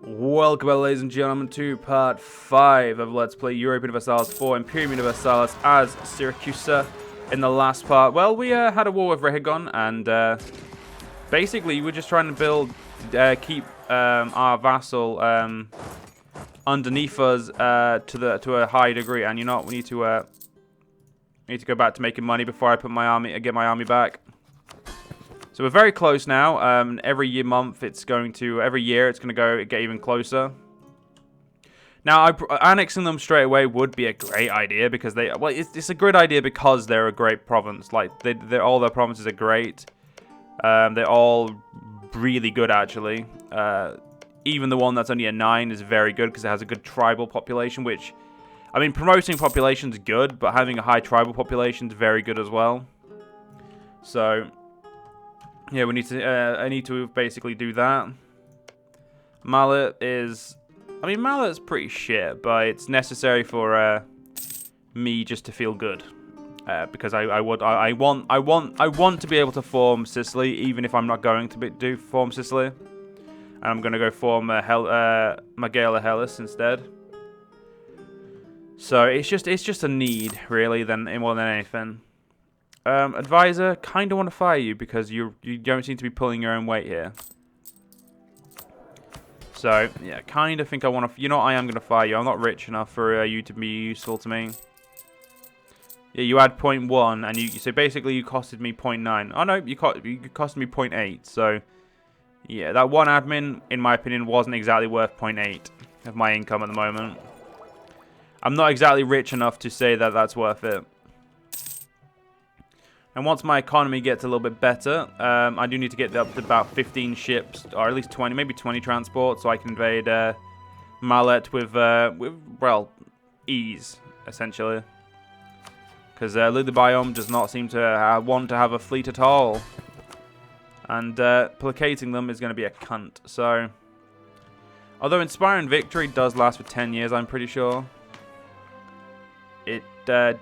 Welcome, ladies and gentlemen, to part 5 of Let's Play Europa Universalis for Imperium Universalis as Syrakusai. In the last part, well, we had a war with Rehagon, and basically we're just trying to build, keep our vassal underneath us to a high degree. And you know what, we need to go back to making money before I get my army back. So we're very close now. Every year it's going to get even closer. Now, annexing them straight away would be a great idea because it's a good idea because they're a great province. Like all their provinces are great. They're all really good actually. Even the one that's only a 9 is very good because it has a good tribal population. Which, I mean, promoting population is good, but having a high tribal population is very good as well. So yeah, we need to. I need to basically do that. Mallet is. I mean, Mallet's pretty shit, but it's necessary for me just to feel good, because I want to be able to form Sicily, even if I'm not going to form Sicily, and I'm gonna go form Magala Hellas instead. So it's just a need, really, more than anything. Advisor, kind of want to fire you because you don't seem to be pulling your own weight here. So, yeah, kind of think I want to... You know what, I am going to fire you. I'm not rich enough for you to be useful to me. Yeah, you had 0.1, and so basically you costed me 0.9. Oh, no, you costed me 0.8. So, yeah, that one admin, in my opinion, wasn't exactly worth 0.8 of my income at the moment. I'm not exactly rich enough to say that that's worth it. And once my economy gets a little bit better, I do need to get up to about 15 ships, or at least 20, maybe 20 transports, so I can invade Mallet with well, ease, essentially. Because Lily Biome does not seem to want to have a fleet at all. And placating them is going to be a cunt. So, although Inspiring Victory does last for 10 years, I'm pretty sure. It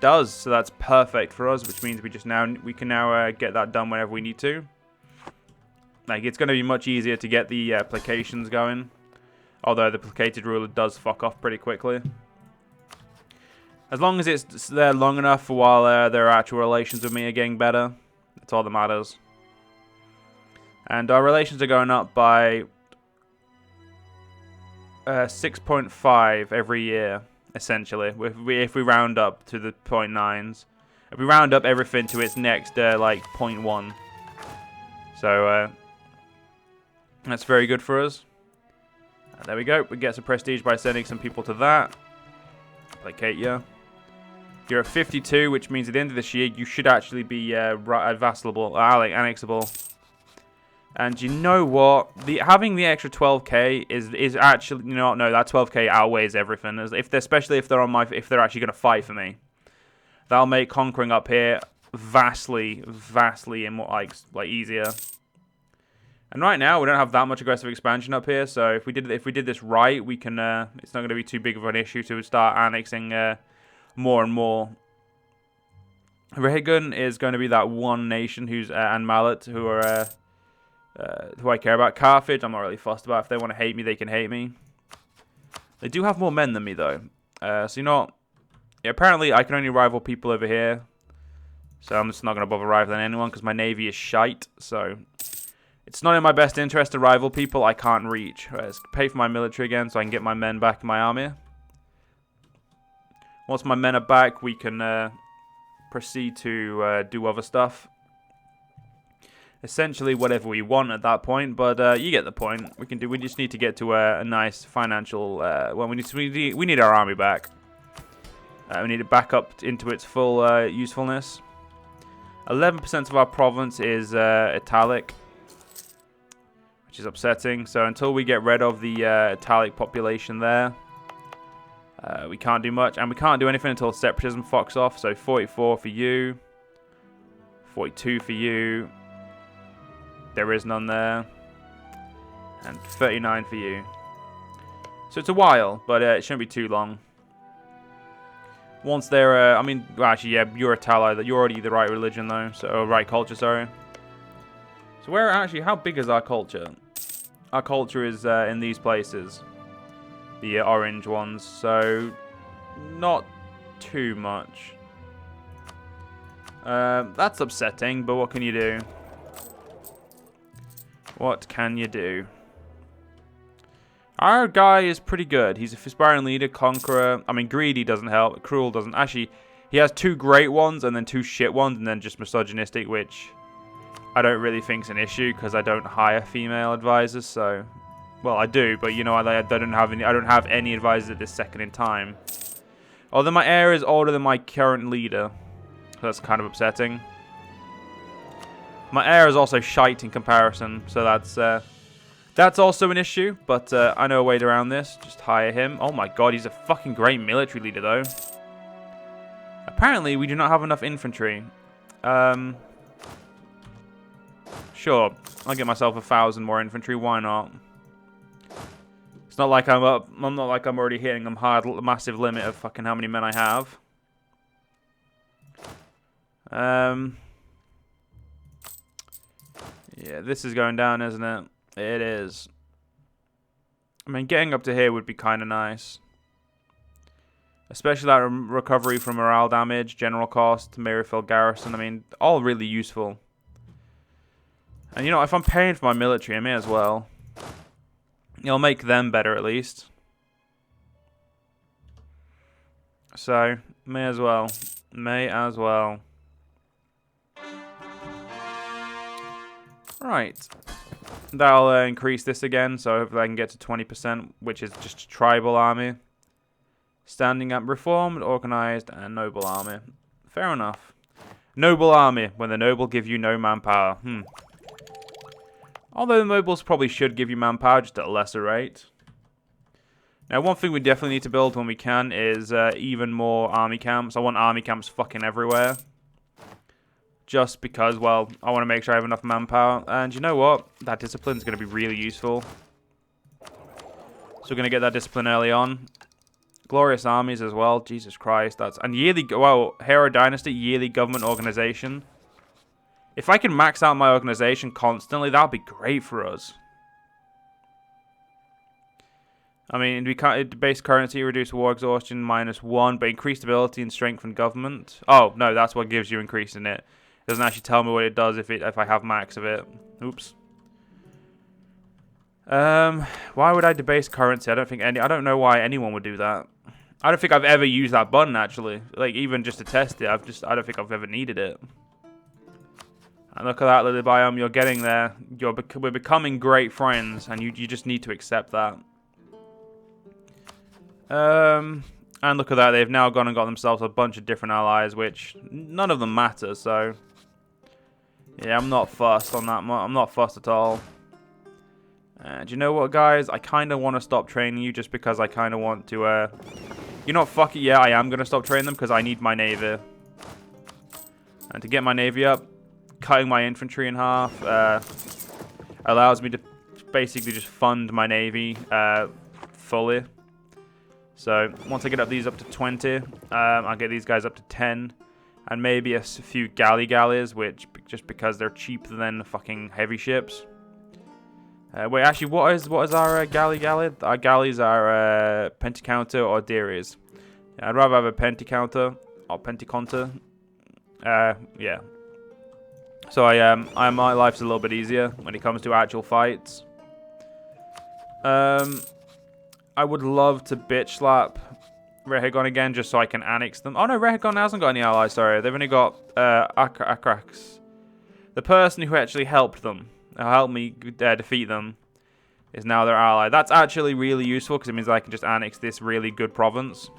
does, so that's perfect for us, which means we can now get that done whenever we need to. Like, it's going to be much easier to get the placations going, although the placated ruler does fuck off pretty quickly. As long as it's there long enough for while their actual relations with me are getting better, that's all that matters. And our relations are going up by 6.5 every year. Essentially, if we round up to the 0.9s, if we round up everything to its next like 0.1, so that's very good for us. And there we go. We get some prestige by sending some people to that. Placate you. You're at 52, which means at the end of this year you should actually be annexable. And you know what? Having the extra 12k is actually, you know, no, that 12k outweighs everything. Especially if they're actually going to fight for me, that'll make conquering up here vastly and more like easier. And right now we don't have that much aggressive expansion up here, so if we did this right, we can. It's not going to be too big of an issue to start annexing more and more. Rehagon is going to be that one nation and Mallet who are. Who I care about. Carthage, I'm not really fussed about. If they want to hate me, they can hate me. They do have more men than me, though. So, you know what? Yeah, apparently, I can only rival people over here. So, I'm just not going to bother rivaling anyone because my navy is shite. So, it's not in my best interest to rival people I can't reach. Let's pay for my military again so I can get my men back in my army. Once my men are back, we can proceed to do other stuff. Essentially whatever we want at that point, but you get the point. We just need to get to a nice financial. Well, we need our army back. We need it back up into its full usefulness. 11% of our province is Italic, which is upsetting. So until we get rid of the Italic population there, we can't do much, and we can't do anything until separatism fucks off. So 44 for you, 42 for you. There is none there. And 39 for you. So it's a while, but it shouldn't be too long. Once they're, I mean, well, actually, yeah, you're Itali. You're already the right religion, though. So, right culture, sorry. So how big is our culture? Our culture is in these places. the orange ones, so not too much. That's upsetting, but what can you do? What can you do? Our guy is pretty good. He's a aspiring leader, conqueror. I mean, greedy doesn't help. Cruel doesn't. Actually, he has 2 great ones and then 2 shit ones and then just misogynistic, which I don't really think is an issue because I don't hire female advisors. So, well, I do, but you know, I don't have any. I don't have any advisors at this second in time. Although my heir is older than my current leader, so that's kind of upsetting. My heir is also shite in comparison, so that's also an issue, but I know a way around this. Just hire him. Oh my god, he's a fucking great military leader, though. Apparently, we do not have enough infantry. Sure, I'll get myself 1,000 more infantry. Why not? It's not like I'm not like I'm already hitting a massive limit of fucking how many men I have. Yeah, this is going down, isn't it? It is. I mean, getting up to here would be kind of nice. Especially that recovery from morale damage, general cost, Mirrorfield garrison. I mean, all really useful. And you know, if I'm paying for my military, I may as well. It'll make them better at least. So, may as well. May as well. Right. That'll increase this again, so hopefully I can get to 20%, which is just a tribal army. Standing up, reformed, organized, and noble army. Fair enough. Noble army, when the noble give you no manpower. Although the nobles probably should give you manpower, just at a lesser rate. Now, one thing we definitely need to build when we can is even more army camps. I want army camps fucking everywhere. Just because, well, I want to make sure I have enough manpower. And you know what? That discipline is going to be really useful. So we're going to get that discipline early on. Glorious armies as well. Jesus Christ. And yearly, well, Hero Dynasty, yearly government organization. If I can max out my organization constantly, that would be great for us. I mean, base currency, reduce war exhaustion, -1, but increased stability and strength and government. Oh, no, that's what gives you increase in it. It doesn't actually tell me what it does if I have max of it. Oops. Why would I debase currency? I don't know why anyone would do that. I don't think I've ever used that button actually. Like even just to test it, I don't think I've ever needed it. And look at that, Lily Biome, you're getting there. We're becoming great friends, and you just need to accept that. And look at that, they've now gone and got themselves a bunch of different allies, which none of them matter, so... Yeah, I'm not fussed on that. I'm not fussed at all. And you know what, guys? I kind of want to stop training you just because I kind of want to, You know what, fuck it, yeah, I am going to stop training them because I need my navy. And to get my navy up, cutting my infantry in half allows me to basically just fund my navy fully. So once I get these up to 20, I'll get these guys up to 10, and maybe a few galleys, which just because they're cheaper than fucking heavy ships. Wait, actually, what is our galley? Our galleys are Pentacounter or Deries. Yeah, I'd rather have a Pentacounter or Pentaconter. Yeah. So my life's a little bit easier when it comes to actual fights. I would love to bitch slap Rehegon again just so I can annex them. Oh no, Rehegon hasn't got any allies, sorry. They've only got Akrax. The person who actually helped them, who helped me defeat them, is now their ally. That's actually really useful because it means I can just annex this really good province.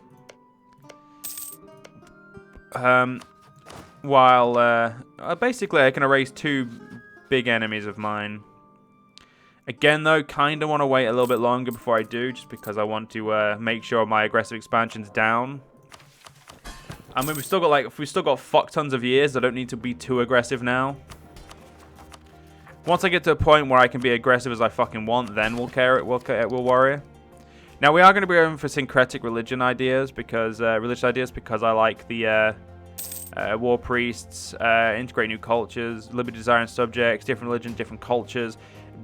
While basically I can erase 2 big enemies of mine. Again, though, kind of want to wait a little bit longer before I do, just because I want to make sure my aggressive expansion's down. I mean, we've still got fuck tons of years. I don't need to be too aggressive now. Once I get to a point where I can be aggressive as I fucking want, then we'll worry. Now we are going to be going for syncretic religion ideas because I like the war priests, integrate new cultures, liberty, desire, and subjects, different religion, different cultures.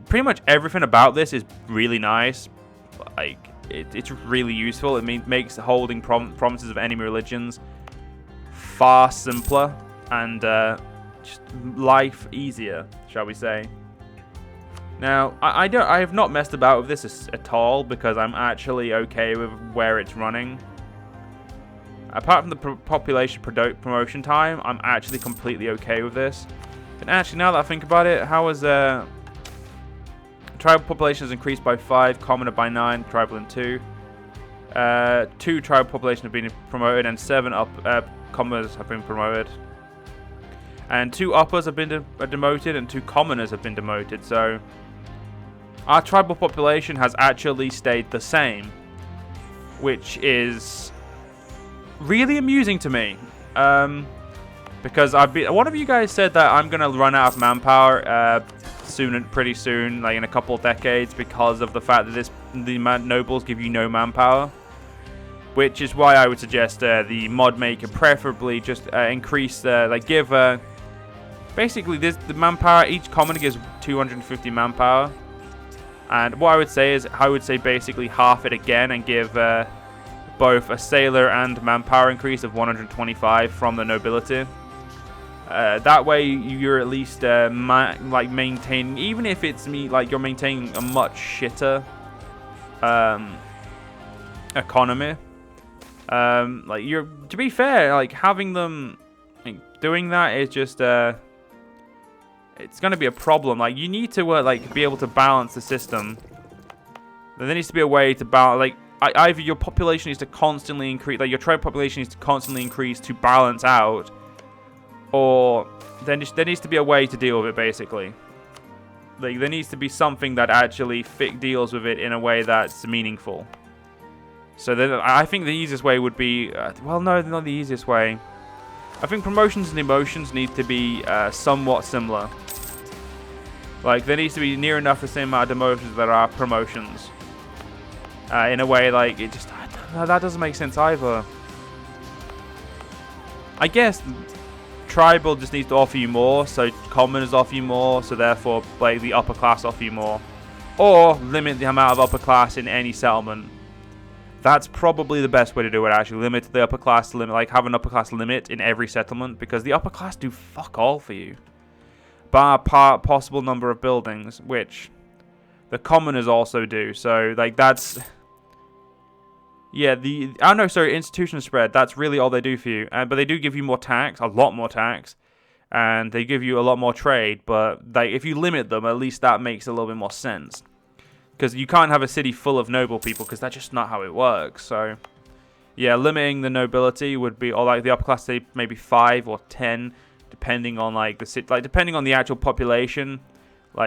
Pretty much everything about this is really nice. Like, it's really useful. It makes holding provinces of enemy religions far simpler and just life easier, shall we say. Now, I have not messed about with this at all because I'm actually okay with where it's running. Apart from the population promotion time, I'm actually completely okay with this. And actually, now that I think about it, how has tribal population has increased by 5, commoner by 9, tribal in 2. 2 tribal population have been promoted, and 7 commoners have been promoted. And 2 uppers have been demoted, and 2 commoners have been demoted. So our tribal population has actually stayed the same, which is really amusing to me. Because one of you guys said that I'm gonna run out of manpower pretty soon, like in a couple of decades, because of the fact that the nobles give you no manpower. Which is why I would suggest the mod maker preferably just increase, basically the manpower. Each commoner gives 250 manpower, and what I would say is basically half it again and give both a sailor and manpower increase of 125 from the nobility. That way you're at least maintaining, even if it's you're maintaining a much shitter economy. To be fair, having them doing that is just it's gonna be a problem. You need to be able to balance the system. There needs to be a way to balance. Either your population needs to constantly increase, your tribe population needs to constantly increase to balance out, or there needs to be a way to deal with it. Basically, there needs to be something that actually deals with it in a way that's meaningful. So I think the easiest way would be, well, no, not the easiest way. I think promotions and emotions need to be somewhat similar. There needs to be near enough the same amount of demotions that are promotions. In a way, that doesn't make sense either. I guess tribal just needs to offer you more, so commoners offer you more, so therefore the upper class offer you more. Or limit the amount of upper class in any settlement. That's probably the best way to do it, actually. Limit the upper class limit, have an upper class limit in every settlement, because the upper class do fuck all for you. Bar possible number of buildings, which the commoners also do. So, that's... Yeah, institution spread, that's really all they do for you. But they do give you more tax, a lot more tax. And they give you a lot more trade, but if you limit them, at least that makes a little bit more sense. Because you can't have a city full of noble people, because that's just not how it works. So, yeah, limiting the nobility would be, or the upper class, say maybe 5 or 10, depending on the city, depending on the actual population.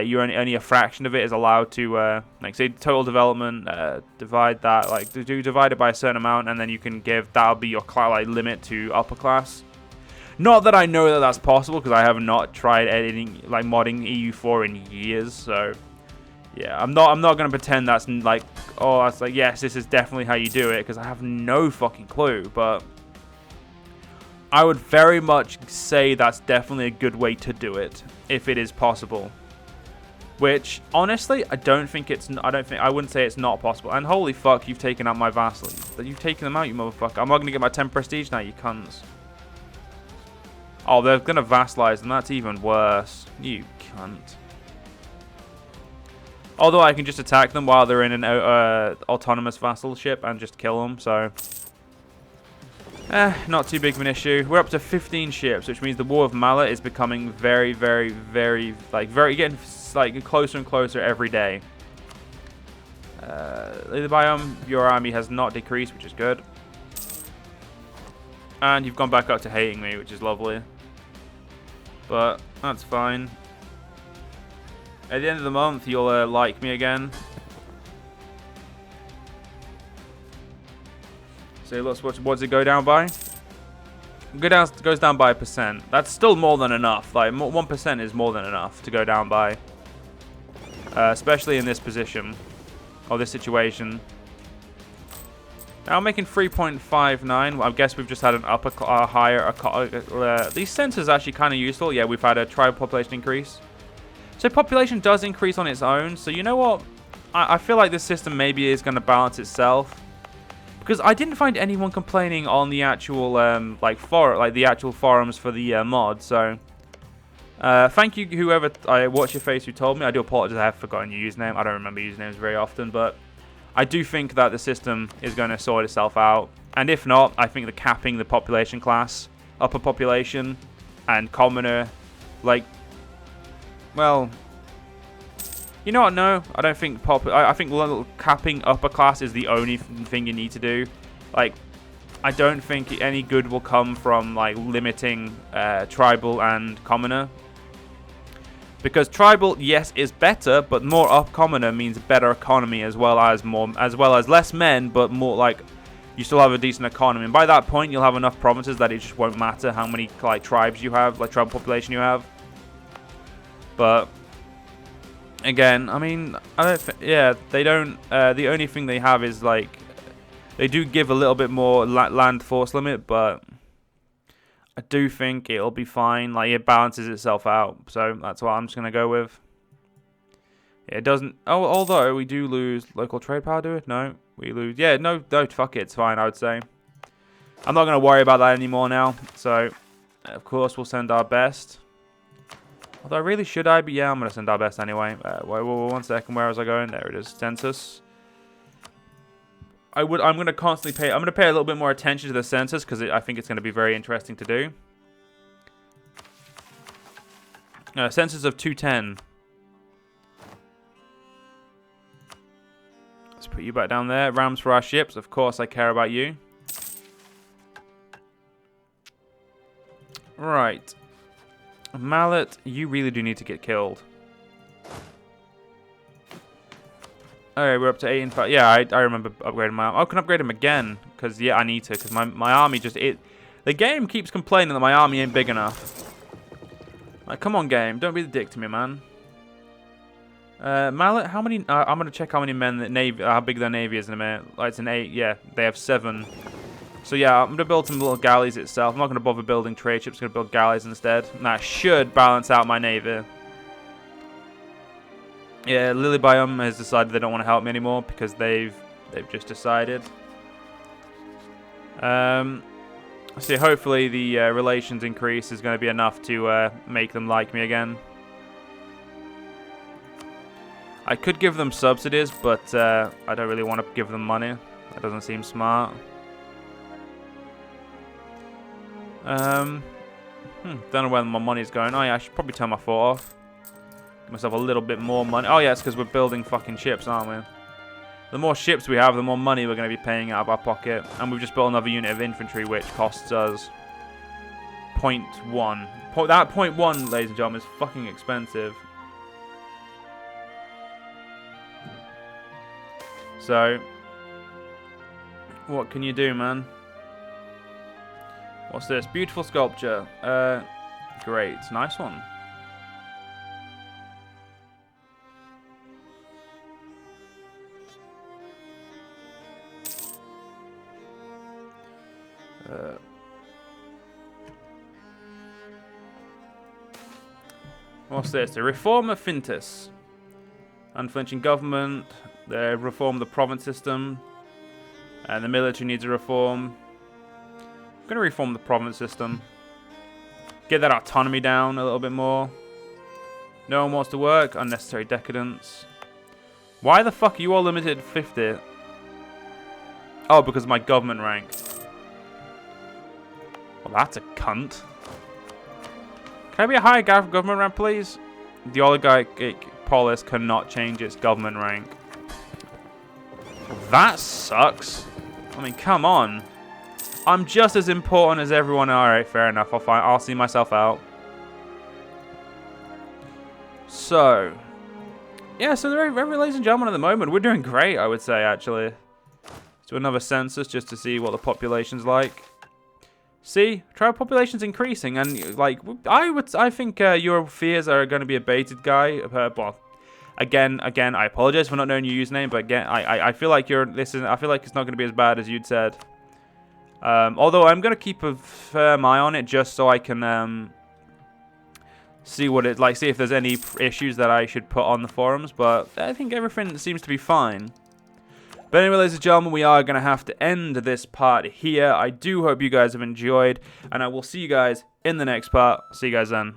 You're only a fraction of it is allowed to, say total development, divide that, divide it by a certain amount, and then you can that'll be your limit to upper class. Not that I know that that's possible, because I have not tried editing, modding EU4 in years, so. Yeah, I'm not going to pretend that's yes, this is definitely how you do it, because I have no fucking clue, but I would very much say that's definitely a good way to do it, if it is possible. Which, honestly, I wouldn't say it's not possible. And holy fuck, you've taken out my vassals. You've taken them out, you motherfucker. I'm not going to get my 10 prestige now, you cunts. Oh, they're going to vassalize them, that's even worse. You cunt. Although I can just attack them while they're in an autonomous vassalship and just kill them, so... not too big of an issue. We're up to 15 ships, which means the War of Mallet is becoming very, very, very, getting, closer and closer every day. The biome, your army has not decreased, which is good. And you've gone back up to hating me, which is lovely. But, that's fine. At the end of the month, you'll like me again. So let's watch. What does it go down by? Goes down by 1%. That's still more than enough. 1% is more than enough to go down by, especially in this position or this situation. Now I'm making 3.59. I guess we've just had an higher. These sensors are actually kind of useful. Yeah, we've had a tribal population increase. So population does increase on its own. So you know what? I feel like this system maybe is going to balance itself. Because I didn't find anyone complaining on the actual, the actual forums for the mod, so... thank you, whoever I watch your face who told me. I do apologize, I have forgotten your username. I don't remember usernames very often, but I do think that the system is going to sort itself out. And if not, I think the capping the population class, upper population, and commoner, like, well, you know what? No, I don't think I think capping upper class is the only thing you need to do. Like, I don't think any good will come from like limiting tribal and commoner. Because tribal, yes, is better, but more up commoner means better economy as well as less men, but more like you still have a decent economy. And by that point, you'll have enough provinces that it just won't matter how many like tribes you have, like tribal population you have. But again, I mean, they don't. The only thing they have is like they do give a little bit more land force limit, but I do think it'll be fine. Like, it balances itself out. So that's what I'm just going to go with. It doesn't... Oh, although we do lose local trade power, do it? No, we lose... Yeah, no, fuck it. It's fine, I would say. I'm not going to worry about that anymore now. So, of course, we'll send our best. Although, really, should I? But yeah, I'm going to send our best anyway. Wait, 1 second. Where was I going? There it is. Census. I'm going to constantly pay... I'm going to pay a little bit more attention to the census because I think it's going to be very interesting to do. Census of 210. Let's put you back down there. Rams for our ships. Of course, I care about you. Right. Mallet, you really do need to get killed. Alright, we're up to 8 in 5. Yeah, I remember upgrading my army. I can upgrade him again. Because, yeah, I need to. Because my army just... The game keeps complaining that my army ain't big enough. Like, come on, game. Don't be the dick to me, man. Mallet, how many... I'm going to check how many men... how big their navy is in a minute. Like, it's an 8. Yeah, they have 7. So, yeah, I'm going to build some little galleys itself. I'm not going to bother building trade ships. I'm going to build galleys instead. And that should balance out my navy. Yeah, Lily Biome has decided they don't want to help me anymore because they've just decided. So hopefully the relations increase is going to be enough to make them like me again. I could give them subsidies, but I don't really want to give them money. That doesn't seem smart. Don't know where my money's going. Oh yeah, I should probably turn my fort off. Give myself a little bit more money. Oh yeah, it's because we're building fucking ships, aren't we? The more ships we have, the more money we're going to be paying out of our pocket. And we've just built another unit of infantry, which costs us 0.1. That 0.1, ladies and gentlemen, is fucking expensive. So, what can you do, man? What's this? Beautiful sculpture. Great. Nice one. What's this? The Reform of Fintus. Unflinching government. They reform the province system. And the military needs a reform. I'm going to reform the province system. Get that autonomy down a little bit more. No one wants to work. Unnecessary decadence. Why the fuck are you all limited to 50? Oh, because of my government rank. Well, that's a cunt. Can I be a higher government rank, please? The oligarchic polis cannot change its government rank. Well, that sucks. I mean, come on. I'm just as important as everyone. Alright, fair enough. I'll see myself out. So. Yeah, so ladies and gentlemen, at the moment, we're doing great, I would say, actually. Let's do another census just to see what the population's like. See, tribal population's increasing, and like I think your fears are going to be abated, guy. Well, again, I apologize for not knowing your username, but again, I feel like I feel like it's not going to be as bad as you'd said. Although I'm going to keep a firm eye on it just so I can see what it's like, see if there's any issues that I should put on the forums, but I think everything seems to be fine. But anyway, ladies and gentlemen, we are going to have to end this part here. I do hope you guys have enjoyed, and I will see you guys in the next part. See you guys then.